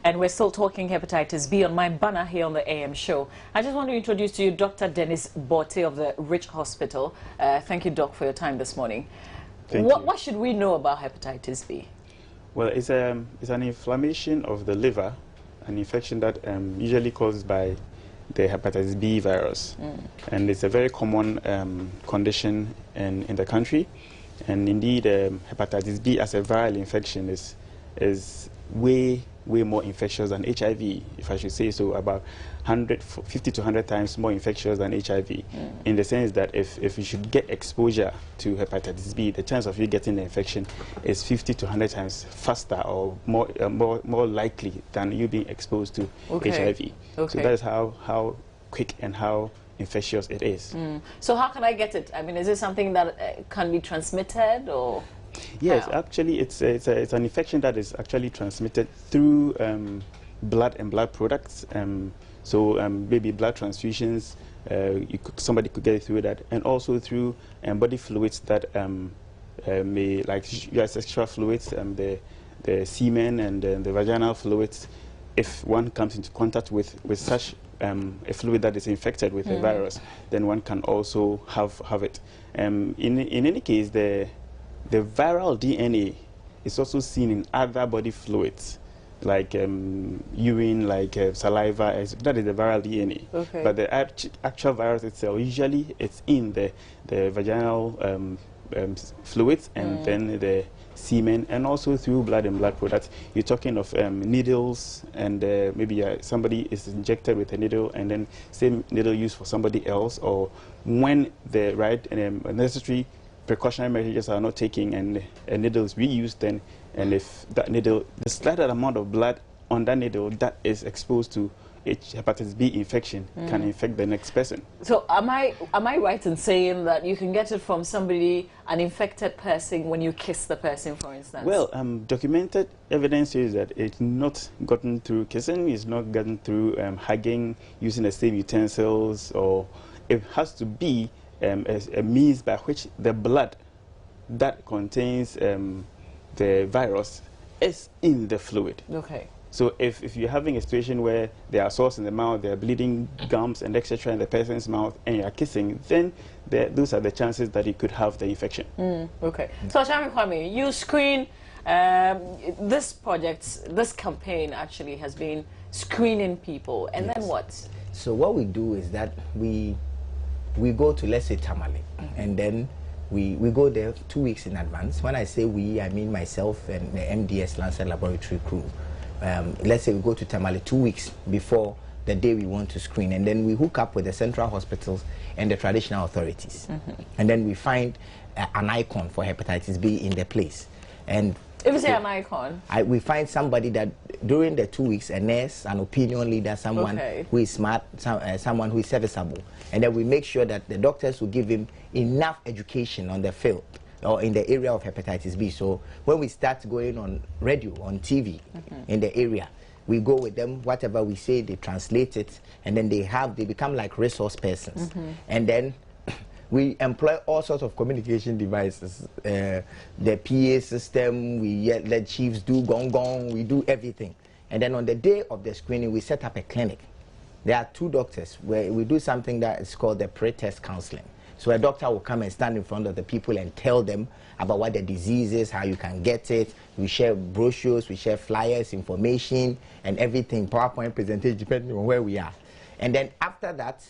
and we're still talking hepatitis B on my banner here on the AM show. I just want to introduce to you Dr. Dennis Botte of the Rich Hospital. Thank you, Doc, for your time this morning. What should we know about hepatitis B? Well, it's an inflammation of the liver, an infection that usually caused by the hepatitis B virus. And it's a very common condition in the country. And indeed, hepatitis B as a viral infection is way more infectious than HIV, if I should say so, about 50 to 100 times more infectious than HIV, in the sense that if you should get exposure to hepatitis B, the chance of you getting the infection is 50 to 100 times faster or more likely than you being exposed to HIV. So that is how quick and how infectious it is. So how can I get it? I mean, is it something that can be transmitted, or? Yes, actually, it's an infection that is actually transmitted through blood and blood products. So maybe blood transfusions, somebody could get it through that, and also through body fluids that may, like your sexual fluids, the semen and the vaginal fluids. If one comes into contact with such a fluid that is infected with a virus, then one can also have it. In any case, the viral DNA is also seen in other body fluids, like urine, like saliva. That is the viral DNA. But the actual virus itself, usually it's in the vaginal fluids, and then the semen, and also through blood and blood products. You're talking of needles, and maybe somebody is injected with a needle, and then same needle used for somebody else, or when the necessary precautionary measures are not taken and a needle is reused, then, and if that needle, the slighter amount of blood on that needle that is exposed to hepatitis B infection can infect the next person. So am I right in saying that you can get it from somebody, an infected person, when you kiss the person, for instance? Well, documented evidence is that it's not gotten through kissing, it's not gotten through hugging, using the same utensils, or it has to be a means by which the blood that contains the virus is in the fluid. So if you're having a situation where there are sores in the mouth, there are bleeding gums and etc. in the person's mouth, and you are kissing, then those are the chances that you could have the infection. So Shami Kwame, you screen, this campaign actually has been screening people, and then what? So what we do is that we go to, let's say, Tamale, and then we go there 2 weeks in advance. When I say we, I mean myself and the MDS Lancet Laboratory crew. Let's say we go to Tamale 2 weeks before the day we want to screen, and then we hook up with the central hospitals and the traditional authorities, and then we find an icon for hepatitis B in the place. And if you say an icon, we find somebody that during the 2 weeks, a nurse, an opinion leader, someone who is smart, someone who is serviceable, and then we make sure that the doctors will give him enough education on the field or in the area of hepatitis B. So when we start going on radio, on TV, in the area, we go with them, whatever we say, they translate it, and then they become like resource persons. And then we employ all sorts of communication devices, the PA system, we let chiefs do gong gong, we do everything. And then on the day of the screening, we set up a clinic. There are 2 doctors where we do something that is called the pre-test counseling. So a doctor will come and stand in front of the people and tell them about what the disease is, how you can get it. We share brochures, we share flyers, information, and everything, PowerPoint presentation, depending on where we are. And then after that,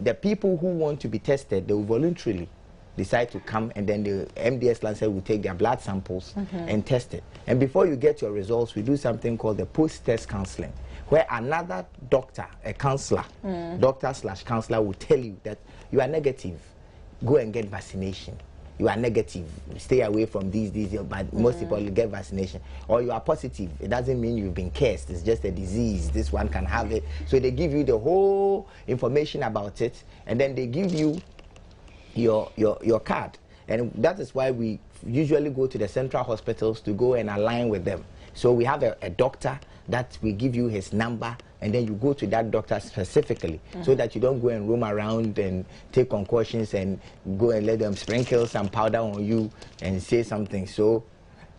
the people who want to be tested, they will voluntarily decide to come, and then the MDS Lancet will take their blood samples and test it. And before you get your results, we do something called the post-test counseling, where another doctor, a counselor, doctor/counselor will tell you that you are negative, go and get vaccination. You are negative, stay away from these, but most people get vaccination. Or you are positive, it doesn't mean you've been cursed, it's just a disease, this one can have it. So they give you the whole information about it, and then they give you your card. And that is why we usually go to the central hospitals to go and align with them. So we have a doctor that we give you his number, and then you go to that doctor specifically, so that you don't go and roam around and take concoctions and go and let them sprinkle some powder on you and say something. So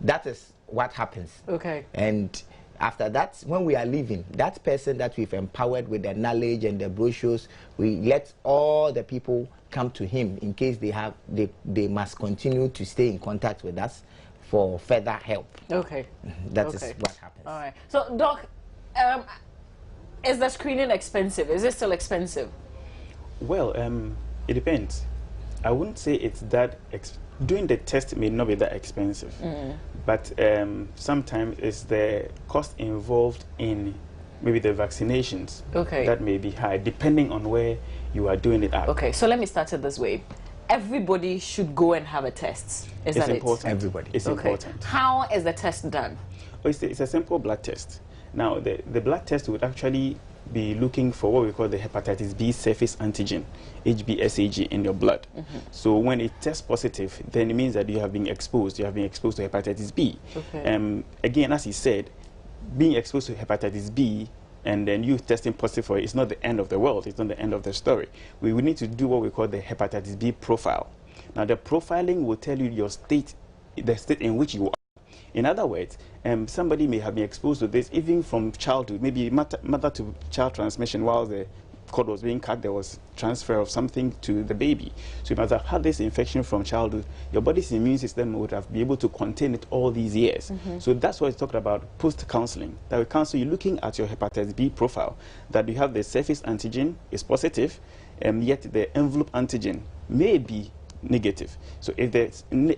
that is what happens. Okay. And After that, when we are leaving, that person that we've empowered with the knowledge and the brochures, we let all the people come to him in case they must continue to stay in contact with us for further help. Okay. That is what happens. All right. So, Doc, is the screening expensive? Is it still expensive? Well, it depends. I wouldn't say it's that doing the test may not be that expensive, but sometimes it's the cost involved in maybe the vaccinations that may be high, depending on where you are doing it at. Okay, so let me start it this way. Everybody should go and have a test. Is that important. Everybody. It's important. How is the test done? Oh, it's a simple blood test. Now, the blood test would actually be looking for what we call the hepatitis B surface antigen, HBsAg, in your blood. So when it tests positive, then it means that you have been exposed. You have been exposed to hepatitis B. Again, as he said, being exposed to hepatitis B and then you testing positive for it is not the end of the world. It's not the end of the story. We will need to do what we call the hepatitis B profile. Now, the profiling will tell you your state, the state in which you are. In other words, somebody may have been exposed to this even from childhood, maybe mother-to-child transmission. While the cord was being cut, there was transfer of something to the baby. So you must have had this infection from childhood. Your body's immune system would have been able to contain it all these years. So that's why it's talked about post-counseling. That we counsel you looking at your hepatitis B profile, that you have the surface antigen is positive, yet the envelope antigen may be negative. So if the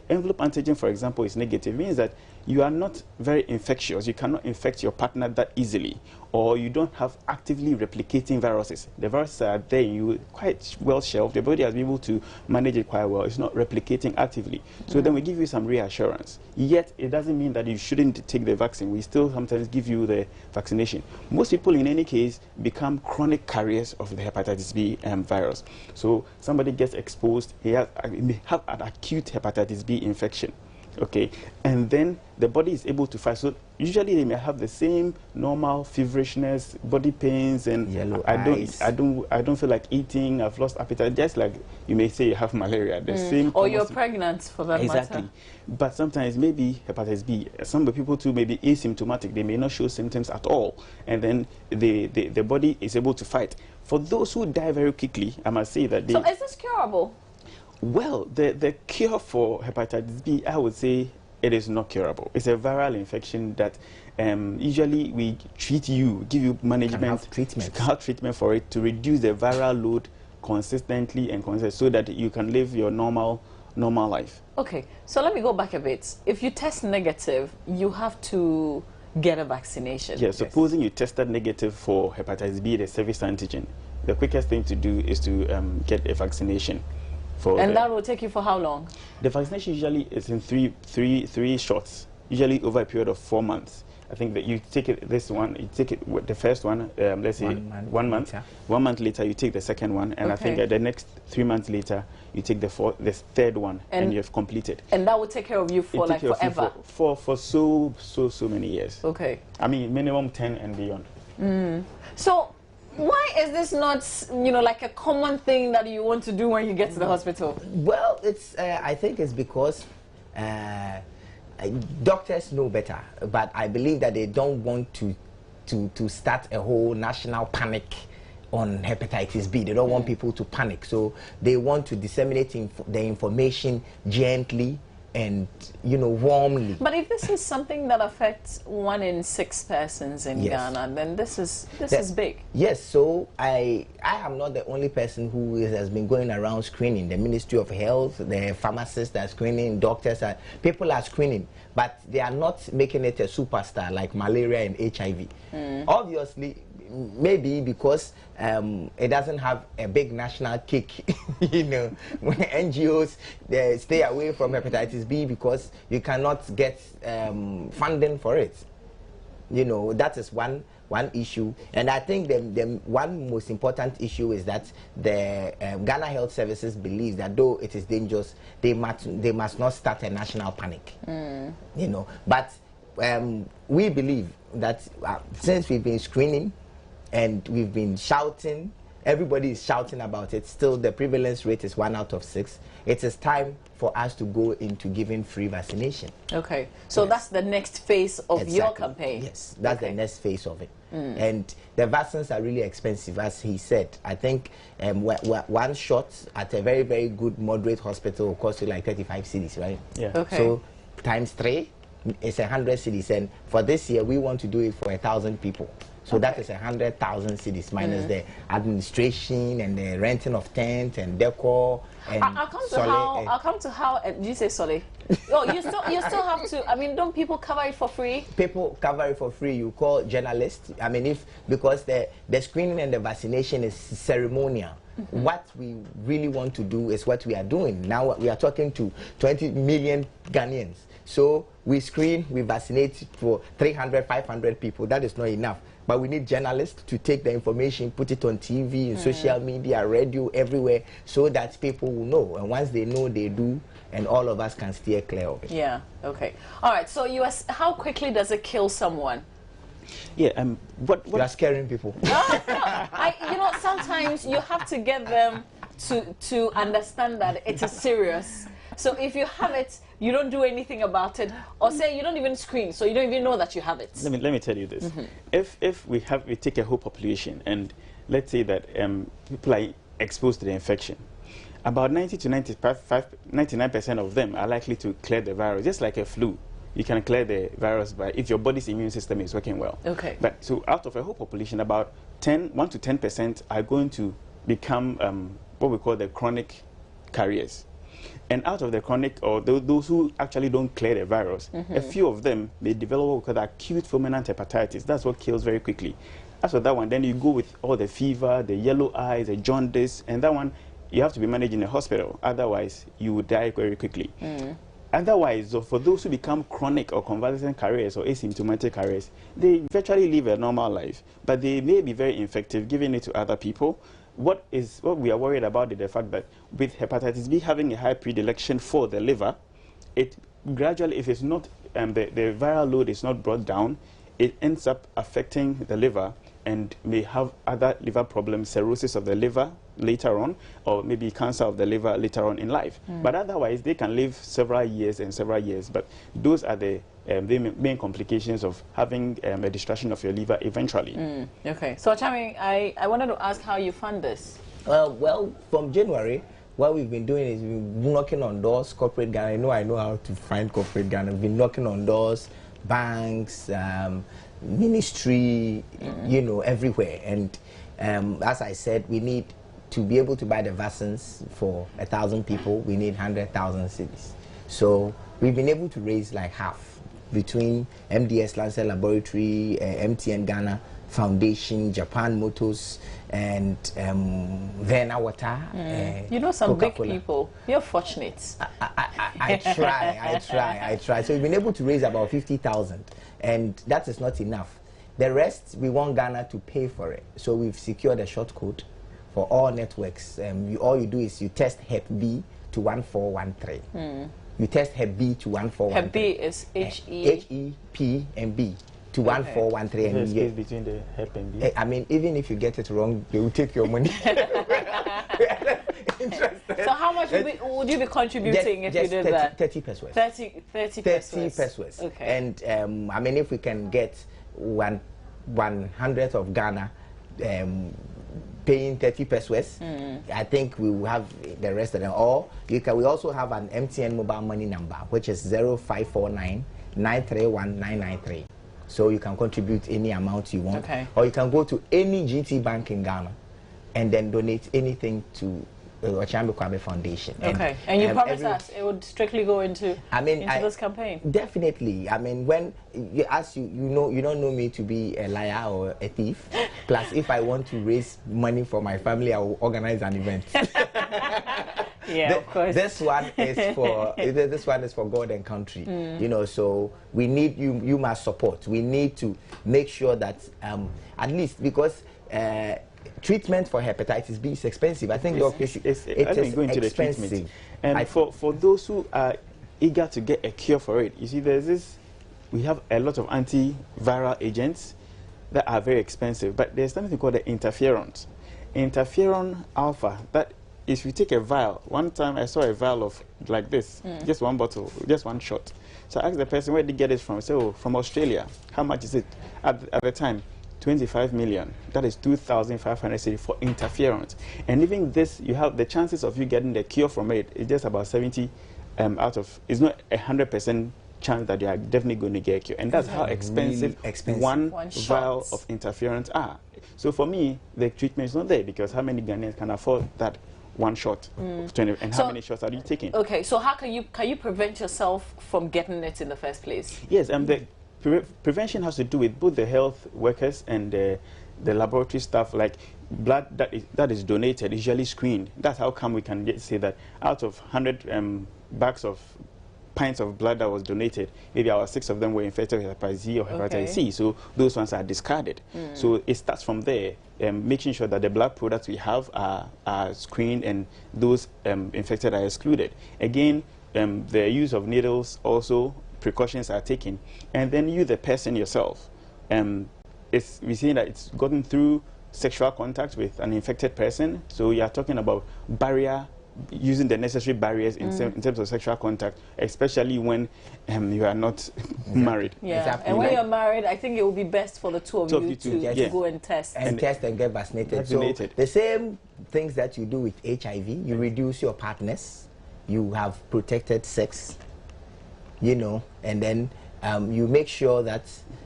envelope antigen, for example, is negative, it means that you are not very infectious. You cannot infect your partner that easily, or you don't have actively replicating viruses. The viruses are there, you quite well shelved. Your body has been able to manage it quite well. It's not replicating actively. So then we give you some reassurance. Yet it doesn't mean that you shouldn't take the vaccine. We still sometimes give you the vaccination. Most people, in any case, become chronic carriers of the hepatitis B virus. So somebody gets exposed, he may have an acute hepatitis B infection. Okay, and then the body is able to fight. So usually they may have the same normal feverishness, body pains, and yellow eyes. I don't feel like eating. I've lost appetite. Just like you may say you have malaria. The same. Or you're pregnant, for that matter. But sometimes maybe hepatitis B. Some people too may be asymptomatic. They may not show symptoms at all, and then the body is able to fight. For those who die very quickly, I must say that they. So is this curable? Well, the cure for hepatitis B, I would say it is not curable. It's a viral infection that usually we treat you, give you management, treatment for it to reduce the viral load consistently and so that you can live your normal life. Okay, so let me go back a bit. If you test negative, you have to get a vaccination. Yeah, supposing you tested negative for hepatitis B, the surface antigen, the quickest thing to do is to get a vaccination. And that will take you for how long? The vaccination usually is in three shots, usually over a period of 4 months. I think that you take it, you take it, the first one, let's say 1 month. 1 month later, you take the second one, and I think that the next 3 months later, you take the third one, and you have completed. And that will take care of you for like forever? For so many years. Okay. I mean, minimum 10 and beyond. So, why is this not, like a common thing that you want to do when you get to the hospital? Well, it's I think it's because doctors know better, but I believe that they don't want to start a whole national panic on hepatitis B. They don't want people to panic, so they want to disseminate the information gently and warmly. But if this is something that affects 1 in 6 persons in Ghana, then this is big. Yes, so I am not the only person who has been going around screening. The Ministry of Health, the pharmacists are screening, doctors are, people are screening, but they are not making it a superstar like malaria and HIV. Obviously, maybe because it doesn't have a big national kick. When NGOs they stay away from hepatitis B because you cannot get funding for it. That is one issue. And I think the one most important issue is that the Ghana Health Services believes that though it is dangerous, they must not start a national panic. But we believe that since we've been screening and we've been shouting everybody is shouting about it. Still, the prevalence rate is 1 out of 6. It is time for us to go into giving free vaccination. Okay, so that's the next phase of your campaign. Yes, that's the next phase of it. And the vaccines are really expensive, as he said. I think one shot at a very, very good moderate hospital will cost you like 35 cedis, right? Yeah. Okay. So times 3 is 100 cedis, and for this year we want to do it for 1,000 people. So that is 100,000 cedis minus the administration and the renting of tent and decor. And I'll come to how. Did you say Solly? Oh, you still have to. I mean, don't people cover it for free? People cover it for free. You call journalists. I mean, because the screening and the vaccination is ceremonial. What we really want to do is what we are doing now. We are talking to 20 million Ghanaians. So we screen, we vaccinate for 300, 500 people. That is not enough. But we need journalists to take the information, put it on TV, in social media, radio, everywhere, so that people will know. And once they know, they do, and all of us can steer clear of it. Yeah, okay. All right, so how quickly does it kill someone? Yeah, what you are scaring people. No, sometimes you have to get them to understand that it is serious. So if you have it, you don't do anything about it, or say you don't even screen, so you don't even know that you have it. Let me tell you this: if we take a whole population, and let's say that people are exposed to the infection, about 90 to 99% of them are likely to clear the virus, just like a flu. You can clear the virus if your body's immune system is working well. Okay. But so out of a whole population, about 1 to 10% are going to become what we call the chronic carriers. And out of the chronic, or those who actually don't clear the virus, a few of them may develop what we call acute fulminant hepatitis. That's what kills very quickly. As for that one, then you go with all the fever, the yellow eyes, the jaundice, and that one, you have to be managed in a hospital. Otherwise, you would die very quickly. Otherwise, for those who become chronic or convalescent carriers or asymptomatic carriers, they virtually live a normal life, but they may be very infective, giving it to other people. What we are worried about is the fact that with hepatitis B having a high predilection for the liver, it gradually, if it's not the viral load is not brought down, it ends up affecting the liver and may have other liver problems, cirrhosis of the liver later on, or maybe cancer of the liver later on in life. But otherwise, they can live several years and several years. But those are the main complications of having a destruction of your liver eventually. Okay. So, Chami, I wanted to ask how you fund this. Well, from January, what we've been doing is we've been knocking on doors, corporate Ghana. I know how to find corporate Ghana. We've been knocking on doors, banks, ministry, everywhere. And as I said, we need to be able to buy the vaccines for 1,000 people. We need 100,000 cities. So we've been able to raise like half between MDS Lancet Laboratory, MTN Ghana Foundation, Japan Motors, and Verna Water. Some big people. You're fortunate. I try. So we've been able to raise about 50,000, and that is not enough. The rest, we want Ghana to pay for it. So we've secured a short code for all networks. All you do is you test Hep B to 1413. You test Hep B to 1413. Hep B is H-E-P and B to 1413. There's space between the Hep and B. I mean, even if you get it wrong, they will take your money. So how much would you be contributing if you did 30, that? 30 pesos. 30 pesos. Okay. And I mean, if we can get 100th of Ghana paying 30 pesos, I think we will have the rest of them. Or we also have an MTN mobile money number, which is 0549 931 993. So you can contribute any amount you want. Okay. Or you can go to any GT bank in Ghana and then donate anything to Ochambe Kwabe Foundation. And you promise us it would strictly go into this campaign? Definitely. I mean, when you don't know me to be a liar or a thief. Plus, if I want to raise money for my family, I will organize an event. Of course. This one is for God and country. So we need you must support. We need to make sure that at least because treatment for hepatitis B is expensive. I think it is going to expensive. The treatment. And for those who are eager to get a cure for it, you see, we have a lot of antiviral agents that are very expensive, but there's something called the interferons. interferon alpha, that if you take a vial, one time I saw a vial of like this, just one bottle, just one shot. So I asked the person, where did you get it from? I said, oh, from Australia. How much is it? At the time, 25 million. That is 2,500 cedi for interferons. And even this, you have the chances of you getting the cure from it is just about 70 out of, it's not 100% chance that you are definitely going to get a cure. And that's how expensive, really one vial of interferons are. So for me, the treatment is not there, because how many Ghanaians can afford that one shot of 20, and so how many shots are you taking? Okay, so how can you prevent yourself from getting it in the first place? Yes, the prevention has to do with both the health workers and the laboratory staff. Like blood that is donated, usually screened. That's how come we can say that out of 100 bags of pints of blood that was donated, maybe about 6 of them were infected with hepatitis Z or hepatitis C. So those ones are discarded. So it starts from there, making sure that the blood products we have are screened and those infected are excluded. Again, the use of needles, also precautions are taken. And then you, the person yourself, we're seeing that it's gotten through sexual contact with an infected person. So you are talking about using the necessary barriers in terms of sexual contact, especially when you are not married. Yeah, exactly. And when you're married, I think it would be best for the two of you to go and test. And test and get vaccinated. So the same things that you do with HIV, you reduce your partners, you have protected sex, you know, and then you make sure that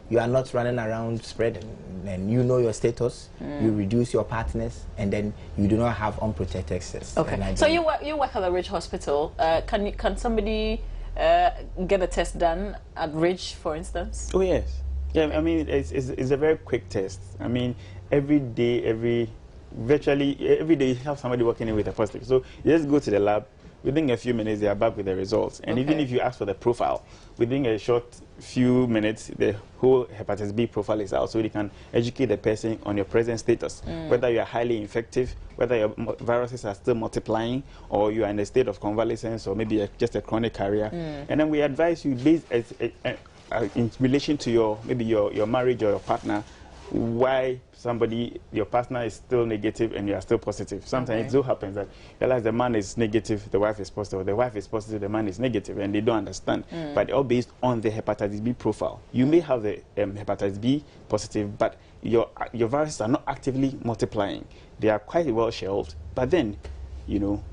you are not running around spreading, and you know your status. You reduce your partners, and then you do not have unprotected sex. Okay. So you work at a Ridge Hospital. Can somebody get a test done at Ridge, for instance? Oh yes. Yeah. I mean, it's a very quick test. I mean, virtually every day you have somebody working in with a positive. So you just go to the lab. Within a few minutes, they are back with the results. And even if you ask for the profile, within a short few minutes, the whole hepatitis B profile is out, so they can educate the person on your present status, whether you are highly infective, whether your viruses are still multiplying, or you are in a state of convalescence, or maybe just a chronic carrier. And then we advise you, based in relation to your marriage or your partner, why your partner is still negative and you are still positive. Sometimes it so happens that you realize the man is negative, the wife is positive, or the wife is positive, the man is negative, and they don't understand. But they're all based on the hepatitis B profile. You may have the hepatitis B positive, but your viruses are not actively multiplying. They are quite well shelved, but then, you know,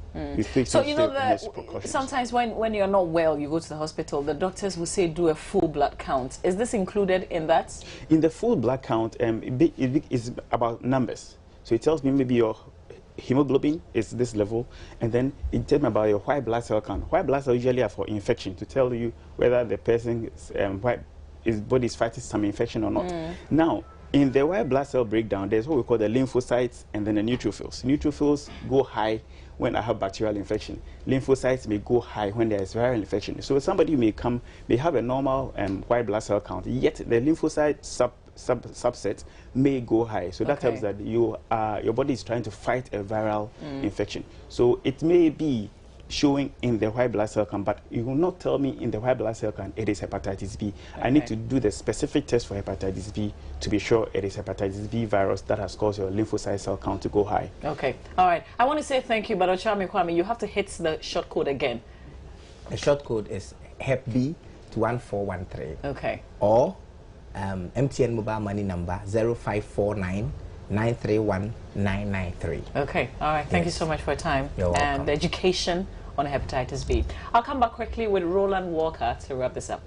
so you know that sometimes when you're not well, you go to the hospital, the doctors will say do a full blood count. Is this included in that? In the full blood count, it is about numbers. So it tells me maybe your hemoglobin is this level, and then it tells me about your white blood cell count. White blood cells usually are for infection, to tell you whether the person his body is fighting some infection or not. Now, in the white blood cell breakdown, there's what we call the lymphocytes and then the neutrophils. Neutrophils go high when I have bacterial infection. Lymphocytes may go high when there is viral infection. So somebody may have a normal white blood cell count, yet the lymphocyte subset may go high. So that tells that your body is trying to fight a viral infection. So it may be showing in the white blood cell count, but you will not tell me in the white blood cell count it is hepatitis B. I need to do the specific test for hepatitis B to be sure it is hepatitis B virus that has caused your lymphocyte cell count to go high. Okay. All right. I want to say thank you, but Ochami Kwame, you have to hit the short code again. The short code is HEP-B to 1413. Okay. Or MTN mobile money number 0549 931 993. Okay. All right. Thank you so much for your time. You're welcome. And education on hepatitis B. I'll come back quickly with Roland Walker to wrap this up.